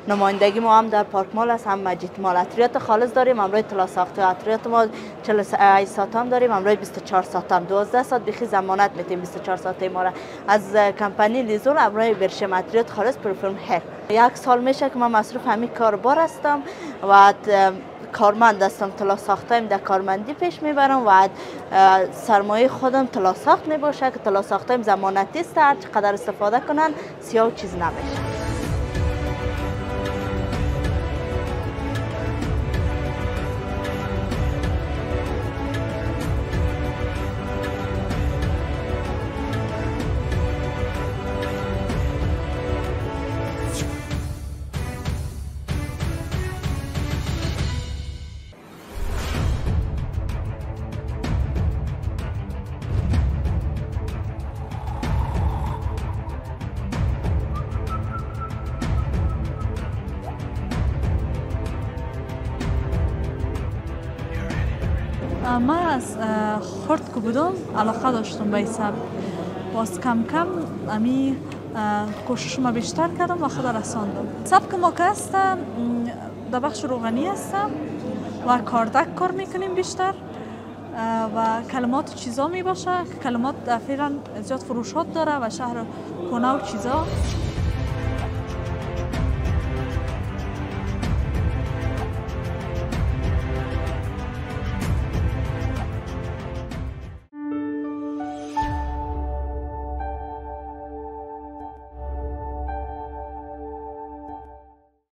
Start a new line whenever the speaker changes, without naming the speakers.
نمایندگی ما هم در پارک مال است، هم مجید مال. عطریات خالص داریم، امروز طلا ساخته. عطریات ما 48 ساعت هم داریم، امروز 24 ساعت هم. 12 ساعت بخی ضمانت میتیم 24 ساعته ما را از کمپانی لیزول. امروز برشم عطریات خالص پرفیوم هر. یک سال میشه که من مصروف همین کاربار هستم و کارمند هستم. طلا ساخته ایم در کارمندی پیش میبرم و سرمایه خودم طلا ساخت میباشه که طلا ساخته ایم ضمانتی است، هر چقدر استفاده کنن سیاه و چیز نمیشه.
من از خرد که بودم علاقه داشتم به سبک. باز کم کم امی کوشش ما بیشتر کردم و خود رساندم. سبک ما که هستم در بخش روغنی هستم و کاردک کار میکنیم بیشتر و کلمات چیزا می باشه که کلمات فعلا زیاد فروشات داره و شهر کنه و چیزا.